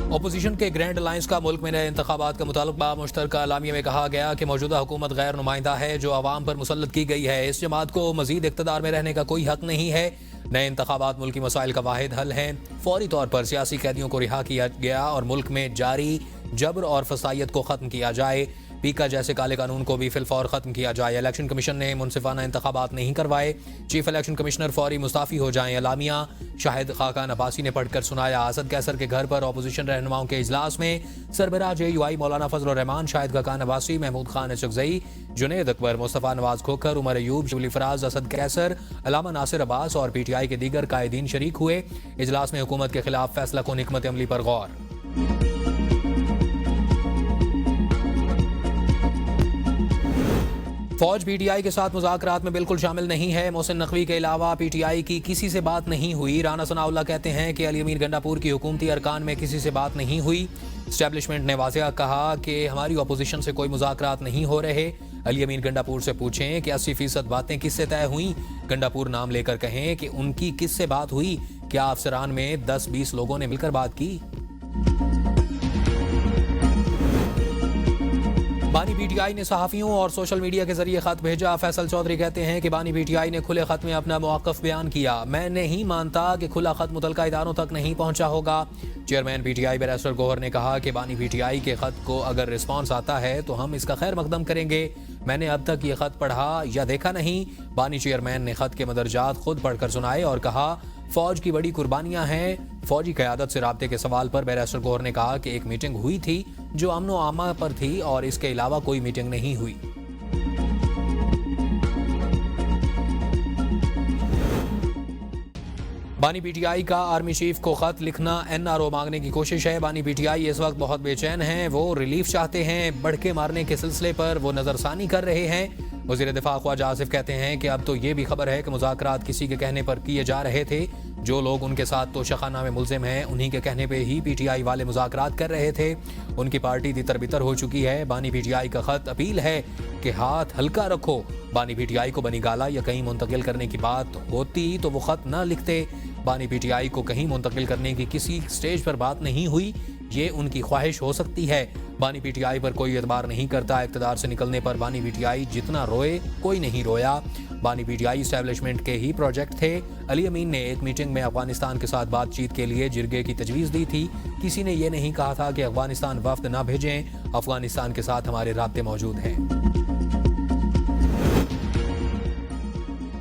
Opposition के grand alliance का मुल्क में नए इंतखाबात का मुतालबा मुश्तरका एलामिया में कहा गया कि मौजूदा हुकूमत गैर नुमाइंदा है जो अवाम पर मुसल्लत की गई है। इस जमात को मजीद इक़्तिदार में रहने का कोई हक नहीं है। नए इंतखाबात मुल्की मसाइल का वाहिद हल हैं। फौरी तौर पर सियासी कैदियों को रिहा किया गया और मुल्क में जारी जबर और फसाइयत को ख़त्म किया जाए। पीका जैसे काले कानून को भी फिलफौर ख़त्म किया जाए। इलेक्शन कमीशन ने मुनसिफाना इंतखाबात नहीं करवाए। चीफ इलेक्शन कमिश्नर फौरी मुस्ताफ़ी हो जाएं। एलामिया शाहिद खाकान अब्बासी ने पढ़कर सुनाया। असद कैसर के घर पर अपोजिशन रहनुमाओं के इजलास में सरबराह JUI मौलाना फजल रहमान, शाहिद खाकान अब्बासी, महमूद खान अशरफजई, जुनैद अकबर, मुस्तफ़ा नवाज खोखर, उमर अयूब, शिबली फराज, असद कैसर, अलामा नासिर अब्बास और PTI के दीगर कायदीन शरीक हुए। इजलास में हुकूमत के खिलाफ फैसला कुन हिकमत अमली पर गौर। फौज PTI के साथ मुज़ाकरात में बिल्कुल शामिल नहीं है। मोहसिन नकवी के अलावा PTI की किसी से बात नहीं हुई। राना सनाउल्लाह कहते हैं कि अली अमीन गंडापुर की हुकूमती अरकान में किसी से बात नहीं हुई। इस्टेब्लिशमेंट ने वाज़ेह कहा कि हमारी अपोजिशन से कोई मुज़ाकरात नहीं हो रहे। अली अमीन गंडापुर से पूछें कि 80% बातें किससे तय हुई। गंडापुर नाम लेकर कहें कि उनकी किससे बात हुई। क्या अफसरान में 10-20 लोगों ने मिलकर बात की? बानी PTI ने सहाफ़ियों और सोशल मीडिया के जरिए खत भेजा। फैसल चौधरी कहते हैं कि बानी PTI ने खुले खत में अपना मौक़िफ़ बयान किया। मैं नहीं मानता कि खुला खत मुतलका इदारों तक नहीं पहुंचा होगा। चेयरमैन PTI बैरिस्टर गौहर ने कहा कि बानी PTI के खत को अगर रिस्पॉन्स आता है तो हम इसका खैर मकदम करेंगे। मैंने अब तक ये खत पढ़ा या देखा नहीं। बानी चेयरमैन ने खत के मदरजात खुद पढ़कर सुनाए और कहा फौज की बड़ी कुर्बानियां हैं। फौजी क़यादत से राब्ते के सवाल पर बैरिस्टर गौहर ने कहा कि एक मीटिंग हुई थी जो अमन व आमा पर थी और इसके अलावा कोई मीटिंग नहीं हुई। बानी PTI का आर्मी चीफ को खत लिखना NRO मांगने की कोशिश है। बानी PTI इस वक्त बहुत बेचैन हैं। वो रिलीफ चाहते हैं। बढ़के मारने के सिलसिले पर वो नजरसानी कर रहे हैं। वज़ीर दिफा ख्वाजा आसिफ कहते हैं कि अब तो ये भी खबर है कि मुज़ाकरात किसी के कहने पर किए जा रहे थे। जो लोग उनके साथ तोशाखाना में मुलजिम हैं उन्हीं के कहने पे ही PTI वाले मुज़ाकरात कर रहे थे। उनकी पार्टी तितर बितर हो चुकी है। बानी PTI का खत अपील है कि हाथ हल्का रखो। बानी PTI को बनी गाला या कहीं मुंतकिल करने की बात होती तो वो खत न लिखते। बानी PTI को कहीं मुंतकिल करने की किसी स्टेज पर बात नहीं हुई। ये उनकी ख्वाहिश हो सकती है। बानी PTI पर कोई एतबार नहीं करता। इक़्तिदार से निकलने पर बानी PTI जितना रोए कोई नहीं रोया। बानी PTI इस्टेब्लिशमेंट के ही प्रोजेक्ट थे। अली अमीन ने एक मीटिंग में अफगानिस्तान के साथ बातचीत के लिए जिरगे की तजवीज़ दी थी। किसी ने यह नहीं कहा था कि अफगानिस्तान वफ्द ना भेजें। अफगानिस्तान के साथ हमारे राब्ते मौजूद हैं।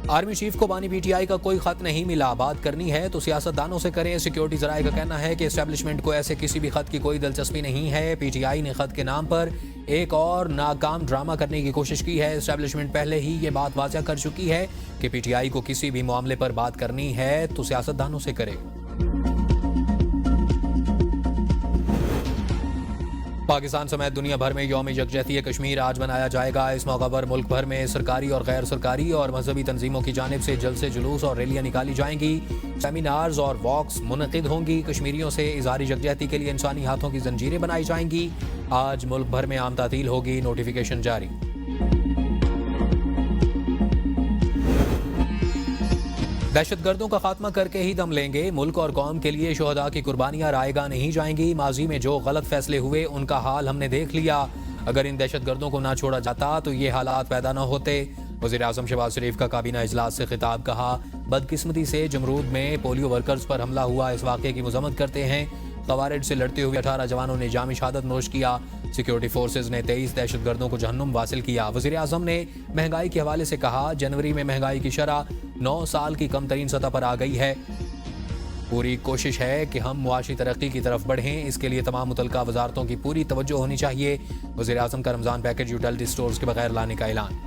आर्मी चीफ को बानी PTI का कोई खत नहीं मिला। बात करनी है तो सियासतदानों से करें। सिक्योरिटी जराये का कहना है कि इस्टेब्लिशमेंट को ऐसे किसी भी खत की कोई दिलचस्पी नहीं है। PTI ने खत के नाम पर एक और नाकाम ड्रामा करने की कोशिश की है। इस्टेब्लिशमेंट पहले ही ये बात वाज़ेह कर चुकी है कि PTI को किसी भी मामले पर बात करनी है तो सियासतदानों से करे। पाकिस्तान समेत दुनिया भर में यौम यकजहती कश्मीर आज मनाया जाएगा। इस मौका पर मुल्क भर में सरकारी और गैर सरकारी और मजहबी तंजीमों की जानिब से जलसे जुलूस और रैलियां निकाली जाएंगी। सेमिनार्स और वॉक्स मुनक़िद होंगी। कश्मीरियों से इज़हार यकजहती के लिए इंसानी हाथों की जंजीरें बनाई जाएंगी। आज मुल्क भर में आम तातील होगी। नोटिफिकेशन जारी। दहशतगर्दों का खात्मा करके ही दम लेंगे। मुल्क और कौम के लिए शोहदा की कुर्बानियां रायगा नहीं जाएंगी। माजी में जो गलत फैसले हुए उनका हाल हमने देख लिया। अगर इन दहशतगर्दों को ना छोड़ा जाता तो ये हालात पैदा न होते। वज़ीर आज़म शहबाज शरीफ का काबीना इजलास से खिताब। कहा बदकिस्मती से जमरूद में पोलियो वर्कर्स पर हमला हुआ। इस वाक़े की मजम्मत करते हैं। ख़वारिज से लड़ते हुए 18 जवानों ने जामी शहादत नोश किया। सिक्योरिटी फोर्सेज ने 23 दहशतगर्दों को जहन्नुम वासिल किया। वज़ीर आज़म ने महंगाई के हवाले से कहा जनवरी में महंगाई की शरह 9 साल की कम तरीन सतह पर आ गई है। पूरी कोशिश है कि हम मुआशी तरक्की की तरफ बढ़ें। इसके लिए तमाम मुतल्लिका वजारतों की पूरी तवज्जो होनी चाहिए। वज़ीर आज़म का रमज़ान पैकेज यूटिलिटी स्टोर्स के बगैर लाने का ऐलान।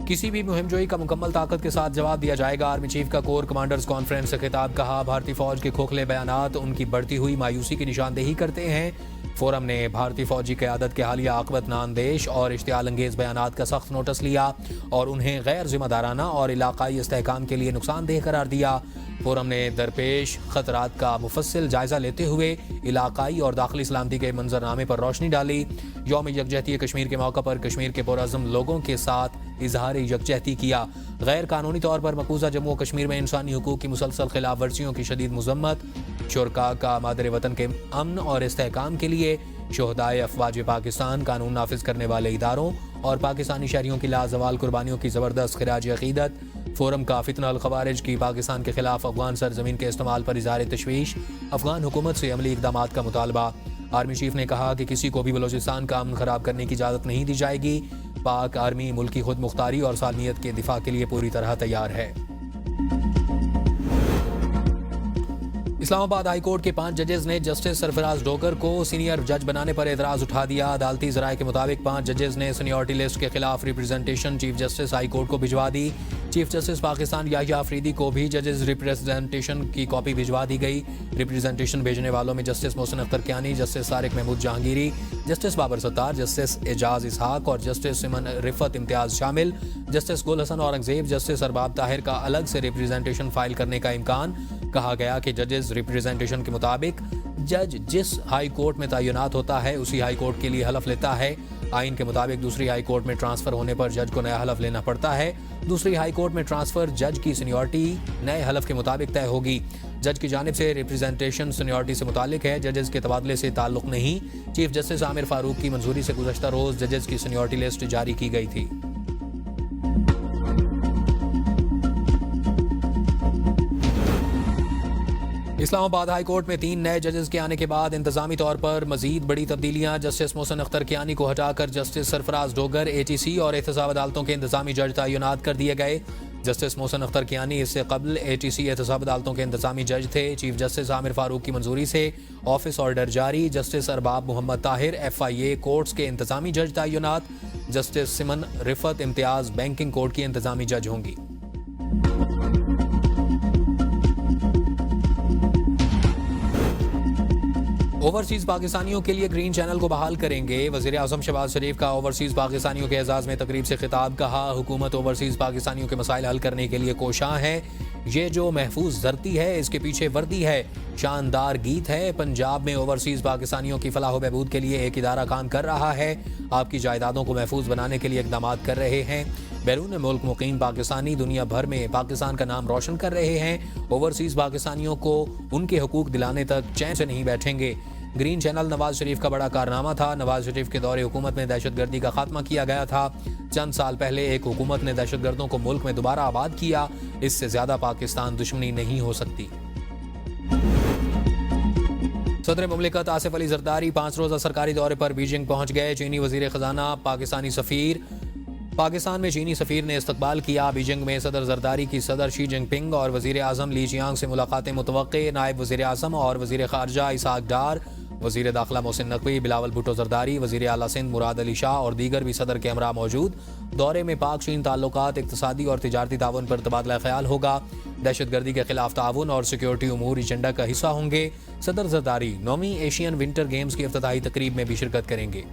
किसी भी मुहिमजोई का मुकम्मल ताकत के साथ जवाब दिया जाएगा। आर्मी चीफ का कोर कमांडर्स कॉन्फ्रेंस से खिताब। कहा भारतीय फौज के खोखले बयानात उनकी बढ़ती हुई मायूसी की निशानदेही करते हैं। फोरम ने भारतीय फौजी क़यादत के हालिया आकबत नाअंदेश और इश्तियाल अंगेज बयानात का सख्त नोटिस लिया और उन्हें गैर जिम्मेदाराना और इलाकाई इस्तेहकाम के लिए नुकसानदेह करार दिया। फोरम ने दरपेश खतरात का मुफस्सिल जायजा लेते हुए इलाकाई और दाखिली सलामती के मंजरनामे पर रोशनी डाली। यौम यकजहती कश्मीर के मौका पर कश्मीर के पुरअज़्म लोगों के साथ इजहार यकजहती किया। गैर कानूनी तौर पर मकबूजा जम्मू कश्मीर में इंसानी हुकूक की मुसलसल खिलाफ वर्जियों की शदीद मजम्मत। शुरका का मादर वतन के अमन और इस्तेहकाम के लिए शोहदाए अफवाज पाकिस्तान, कानून नाफिज करने वाले इदारों और पाकिस्तानी शहरियों की लाजवाल कुर्बानियों की ज़बरदस्त खिराज अकीदत। फोरम का फितना अल खवारिज की पाकिस्तान के खिलाफ अफगान सरजमीन के इस्तेमाल पर इज़हार तशवीश। अफगान हुकूमत से अमली इक़दाम का मुतालबा। आर्मी चीफ ने कहा कि किसी को भी बलोचिस्तान का अमन खराब करने की इजाज़त नहीं दी जाएगी। पाक आर्मी मुल्क की खुद मुख्तारी और सालमियत के दिफा के लिए पूरी तरह तैयार है। इस्लामाबाद हाई कोर्ट के 5 जजेस ने जस्टिस सरफराज डोगर को सीनियर जज बनाने पर एतराज उठा दिया। अदालती ज़राए के मुताबिक 5 जजेस ने सीनियरिटी लिस्ट के खिलाफ representation chief justice high court को भिजवा दी। चीफ जस्टिस पाकिस्तान याहिया अफरीदी को भी जजेस रिप्रेजेंटेशन की कॉपी भिजवा दी गई। रिप्रेजेंटेशन भेजने वालों में justice Mohsin Akhtar Kiyani, justice Tariq Mahmood Jahangiri, justice Babar Sattar, justice Ejaz Ishaq और जस्टिस सिमन रिफत इम्तियाज शामिल। जस्टिस गुल हसन औरंगजेब, जस्टिस अरबाब ताहिर का अलग से रिप्रेजेंटेशन फाइल करने का इम्कान। कहा गया कि जजेस रिप्रेजेंटेशन के मुताबिक जज जिस हाई कोर्ट में तैनात होता है उसी हाई कोर्ट के लिए हलफ लेता है। आइन के मुताबिक दूसरी हाई कोर्ट में ट्रांसफर होने पर जज को नया हलफ लेना पड़ता है। दूसरी हाई कोर्ट में ट्रांसफर जज की सीनियरिटी नए हलफ के मुताबिक तय होगी। जज की जानिब से रिप्रेजेंटेशन सीनियरिटी से मुतालिक है, जजेस के तबादले से ताल्लुक नहीं। चीफ जस्टिस आमिर फारूक की मंजूरी से गुज़श्ता रोज जजेस की सीनियरिटी लिस्ट जारी की गई थी। इस्लामाबाद हाई कोर्ट में 3 नए जजेस के आने के बाद इंतजामी तौर पर मजीद बड़ी तब्दीलियां। जस्टिस मोहसिन अख्तर कियानी को हटाकर जस्टिस सरफराज डोगर ATC और एहतसाब अदालतों के इंतजामी जज तैनात कर दिए गए। जस्टिस मोहसिन अख्तर कियानी इससे कबल ATC एहतसाब अदालतों के इंतजामी जज थे। चीफ जस्टिस आमिर फारूक की मंजूरी से ऑफिस ऑर्डर जारी। Justice Arbab Mohammad Tahir FIA courts के इंतजामी जज तैनात। Justice Saman Rifat Imtiaz banking court की इंतजामी जज होंगी। ओवरसीज पाकिस्तानियों के लिए ग्रीन चैनल को बहाल करेंगे। वज़ीर आज़म शहबाज शरीफ का ओवरसीज पाकिस्तानियों के एजाज़ में तकरीब से खिताब। कहा, हुकूमत ओवरसीज पाकिस्तानियों के मसाइल हल करने के लिए कोशां है। ये जो महफूज धरती है इसके पीछे वर्दी है। शानदार गीत है। पंजाब में ओवरसीज पाकिस्तानियों की फलाह बहबूद के लिए एक इदारा काम कर रहा है। आपकी जायदादों को महफूज बनाने के लिए इक़दाम कर रहे हैं। बैरून मुल्क मुकीम पाकिस्तानी दुनिया भर में पाकिस्तान का नाम रोशन कर रहे हैं। ओवरसीज पाकिस्तानियों को उनके हुकूक दिलाने तक चैन से नहीं बैठेंगे। ग्रीन चैनल नवाज शरीफ का बड़ा कारनामा था। नवाज शरीफ के दौरे हुकूमत में दहशतगर्दी का खात्मा किया गया था। चंद साल पहले एक हुकूमत ने दहशतगर्दों को मुल्क में दोबारा आबाद किया। इससे ज्यादा पाकिस्तान दुश्मनी नहीं हो सकती। सदर मुमलिकत आसिफ अली जरदारी 5 रोज़ा सरकारी दौरे पर बीजिंग पहुंच गए। चीनी वजीर खजाना, पाकिस्तानी सफीर। पाकिस्तान में चीनी सफीर ने इस्तकबाल किया। बीजिंग में सदर जरदारी की सदर शी जिनपिंग और वजीर आज़म ली जियांग से मुलाकातें मुतवक्के। नायब वजीर आज़म और वजीर खारजा इसहाक डार, वजीर दाखिला मोहसिन नकवी, बिलावल भुट्टो जरदारी, वजीर आला सिंध मुराद अली शाह और दीगर भी सदर के हमरा मौजूद। दौरे में पाक चीन ताल्लुकात, इक्तसादी और तिजारती ताउन पर तबादला ख्याल होगा। दहशतगर्दी के खिलाफ ताउन और सिक्योरिटी उमूर एजेंडा का हिस्सा होंगे। सदर जरदारी 9वीं एशियन विंटर गेम्स की इफ्तिताही तकरीब में भी शिरकत करेंगे।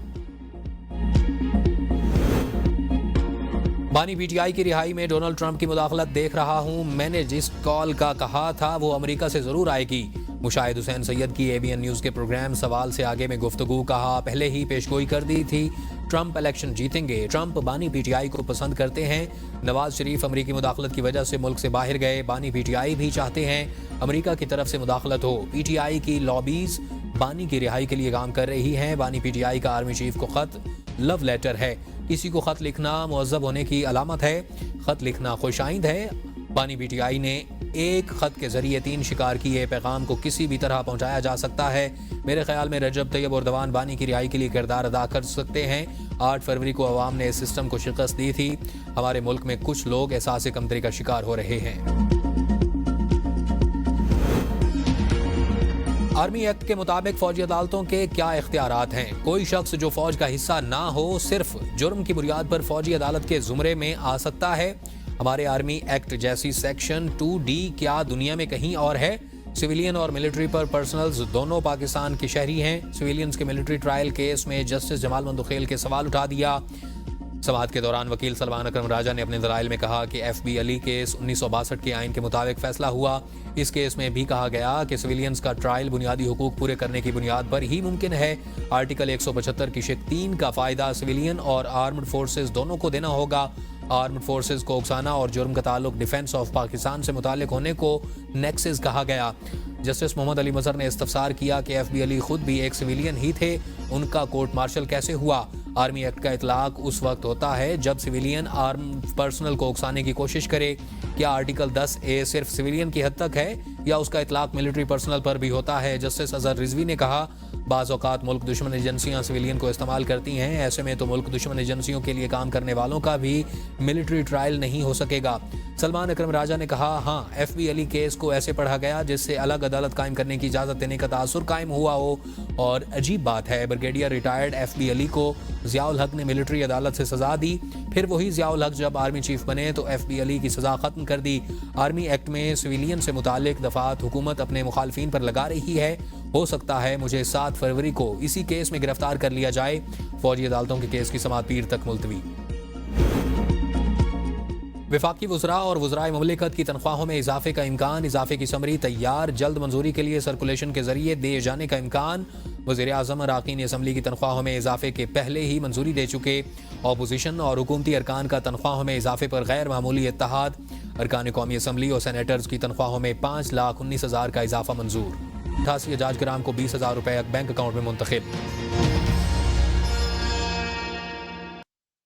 बानी PTI की रिहाई में डोनाल्ड ट्रंप की मुदाखलत देख रहा हूं। मैंने जिस कॉल का कहा था वो अमेरिका से जरूर आएगी। मुशाहिद हुसैन सैयद की ABN न्यूज़ के प्रोग्राम सवाल से आगे में गुफ्तगू। कहा, पहले ही पेशगोई कर दी थी, ट्रंप इलेक्शन जीतेंगे। ट्रंप बानी PTI को पसंद करते हैं। नवाज शरीफ अमरीकी मुदाखलत की वजह से मुल्क से बाहर गए। बानी PTI भी चाहते हैं अमरीका की तरफ से मुदाखलत हो। PTI की लॉबीज बानी की रिहाई के लिए काम कर रही हैं। बानी PTI का आर्मी चीफ को खत लव लेटर है। किसी को खत लिखना मुअज़्ज़ब होने की अलामत है। खत लिखना खुशाइंद है। बानी PTI ने एक खत के जरिए 3 शिकार किए पैगाम को किसी भी तरह पहुंचाया जा सकता है। मेरे ख्याल में रजब तैयब उर्दवान बानी की रिहाई के लिए किरदार अदा कर सकते हैं। 8 फरवरी को अवाम ने इस सिस्टम को शिकस्त दी थी। हमारे मुल्क में कुछ लोग एहसास कमतरी का शिकार हो रहे हैं। आर्मी एक्ट के मुताबिक फौजी अदालतों के क्या इख्तियारात हैं? कोई शख्स जो फौज का हिस्सा ना हो सिर्फ जुर्म की बुनियाद पर फौजी अदालत के जुमरे में आ सकता है। हमारे आर्मी एक्ट जैसी सेक्शन 2D क्या दुनिया में कहीं और है? सिविलियन और मिलिट्री पर पर्सनल्स दोनों पाकिस्तान के शहरी हैं। सिविलियंस के मिलिट्री ट्रायल केस में जस्टिस जमाल मंदुखेल के सवाल उठा दिया। समाअत के दौरान वकील सलमान अकरम राजा ने अपने दलाइल में कहा कि FB अली केस 1962 के आइन के मुताबिक फैसला हुआ। इस केस में भी कहा गया कि सिविलियंस का ट्रायल बुनियादी हुकूक पूरे करने की बुनियाद पर ही मुमकिन है। आर्टिकल 175 की शिक 3 का फायदा सिविलियन और आर्म्ड फोर्सेस दोनों को देना होगा। आर्म्ड फोर्सेस को उकसाना और जुर्म का ताल्लुक डिफेंस ऑफ पाकिस्तान से मुताल्लिक होने को नेक्सस कहा गया। जस्टिस मोहम्मद अली मजहर ने इस्तफसार किया कि FB अली खुद भी एक सिविलियन ही थे, उनका कोर्ट मार्शल कैसे हुआ? आर्मी एक्ट का इतलाक उस वक्त होता है जब सिविलियन आर्म पर्सनल को उकसाने की कोशिश करे। क्या आर्टिकल 10A सिर्फ सिविलियन की हद तक है या उसका इतलाक मिलिट्री पर्सनल पर भी होता है? जस्टिस अजहर रिजवी ने कहा, बाज़ औक़ात मुल्क दुश्मन एजेंसियां सिविलियन को इस्तेमाल करती हैं, ऐसे में तो मुल्क दुश्मन एजेंसियों के लिए काम करने वालों का भी मिलिट्री ट्रायल नहीं हो सकेगा। सलमान अकरम राजा ने कहा, हाँ, FB अली केस को ऐसे पढ़ा गया जिससे अलग अदालत कायम करने की इजाज़त देने का तासुर कायम हुआ हो। और अजीब बात है, ब्रिगेडियर रिटायर्ड FB अली को ज़ियाउल हक ने मिलिट्री अदालत से सज़ा दी, फिर वही ज़ियाउल हक जब आर्मी चीफ बने तो FB अली की सज़ा ख़त्म कर दी। आर्मी एक्ट में सिविलियन से मुतालिक दफ़ात हुकूमत अपने मुखालफिन पर लगा रही है। हो सकता है मुझे 7 फरवरी को इसी केस में गिरफ्तार कर लिया जाए। फौजी अदालतों के केस की समाअत पीर तक मुलतवी। वफाकी वज़रा और वज़राए मुमलिकत की तनख्वाहों में इजाफे का इम्कान, इजाफे की समरी तैयार, जल्द मंजूरी के लिए सर्कुलेशन के जरिए दिए जाने का इम्कान। वज़ीर आज़म अरकान असम्बली की तनख्वाहों में इजाफे के पहले ही मंजूरी दे चुके। अपोजिशन और हुकूमती अरकान का तनख्वाहों में इजाफे पर गैर मामूली इत्तेहाद। अरकान कौमी असम्बली और सेनेटर्स की तनख्वाहों में 5,19,000 का इजाफा मंजूर। 88 हजाज ग्राम को 20,000 रुपये बैंक अकाउंट में मुंतखब।